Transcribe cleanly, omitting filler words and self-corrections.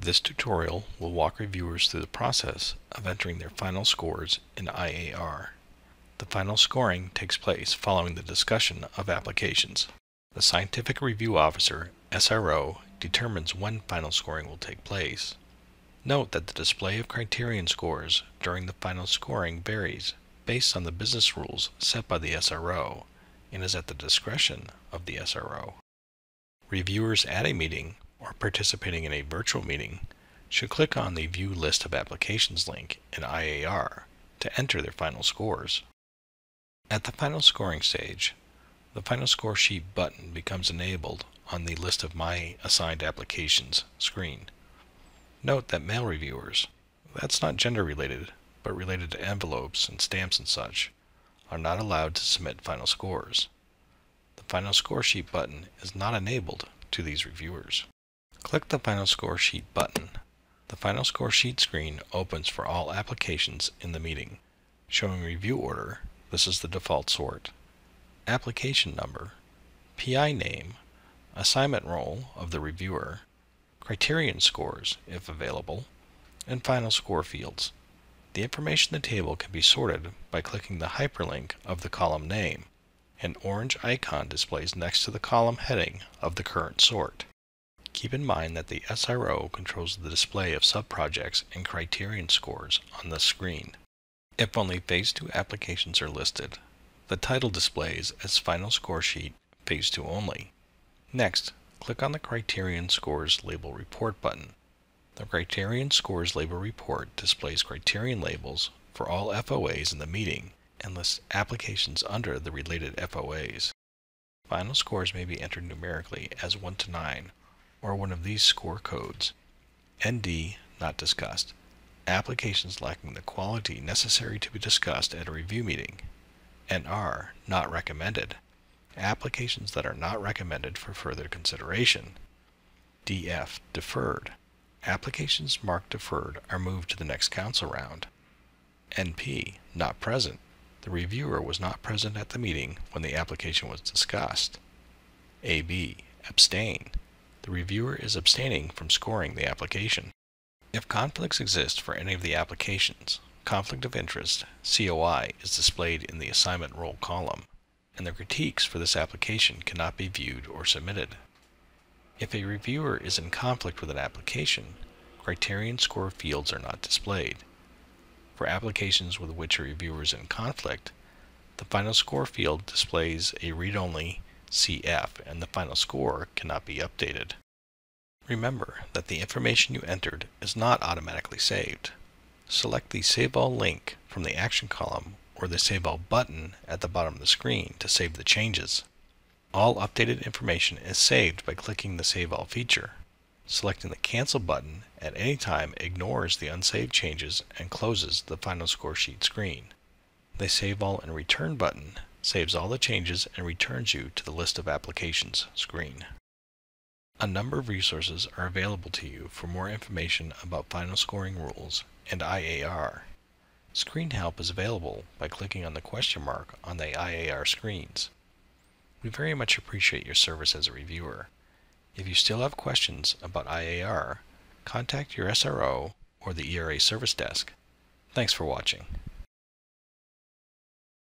This tutorial will walk reviewers through the process of entering their final scores in IAR. The final scoring takes place following the discussion of applications. The Scientific Review Officer, SRO, determines when final scoring will take place. Note that the display of criterion scores during the final scoring varies based on the business rules set by the SRO and is at the discretion of the SRO. Reviewers at a meeting or participating in a virtual meeting should click on the View List of Applications link in IAR to enter their final scores. At the final scoring stage, the Final Score Sheet button becomes enabled on the List of My Assigned Applications screen. Note that male reviewers, that's not gender related, but related to envelopes and stamps and such, are not allowed to submit final scores. The Final Score Sheet button is not enabled to these reviewers. Click the Final Score Sheet button. The Final Score Sheet screen opens for all applications in the meeting, showing review order, this is the default sort, application number, PI name, assignment role of the reviewer, criterion scores, if available, and final score fields. The information in the table can be sorted by clicking the hyperlink of the column name. An orange icon displays next to the column heading of the current sort. Keep in mind that the SRO controls the display of subprojects and criterion scores on the screen. If only Phase 2 applications are listed, the title displays as Final Score Sheet Phase 2 only. Next, click on the Criterion Scores Label Report button. The Criterion Scores Label Report displays criterion labels for all FOAs in the meeting and lists applications under the related FOAs. Final scores may be entered numerically as 1 to 9, or one of these score codes. ND, not discussed. Applications lacking the quality necessary to be discussed at a review meeting. NR, not recommended. Applications that are not recommended for further consideration. DF, deferred. Applications marked deferred are moved to the next council round. NP, not present. The reviewer was not present at the meeting when the application was discussed. AB, abstain. The reviewer is abstaining from scoring the application. If conflicts exist for any of the applications, conflict of interest, COI, is displayed in the assignment role column, and the critiques for this application cannot be viewed or submitted. If a reviewer is in conflict with an application, criterion score fields are not displayed. For applications with which a reviewer is in conflict, the final score field displays a read-only CF and the final score cannot be updated. Remember that the information you entered is not automatically saved. Select the Save All link from the Action column or the Save All button at the bottom of the screen to save the changes. All updated information is saved by clicking the Save All feature. Selecting the Cancel button at any time ignores the unsaved changes and closes the Final Score Sheet screen. The Save All and Return button saves all the changes and returns you to the List of Applications screen. A number of resources are available to you for more information about final scoring rules and IAR. Screen help is available by clicking on the question mark on the IAR screens. We very much appreciate your service as a reviewer. If you still have questions about IAR, contact your SRO or the ERA Service Desk. Thanks for watching.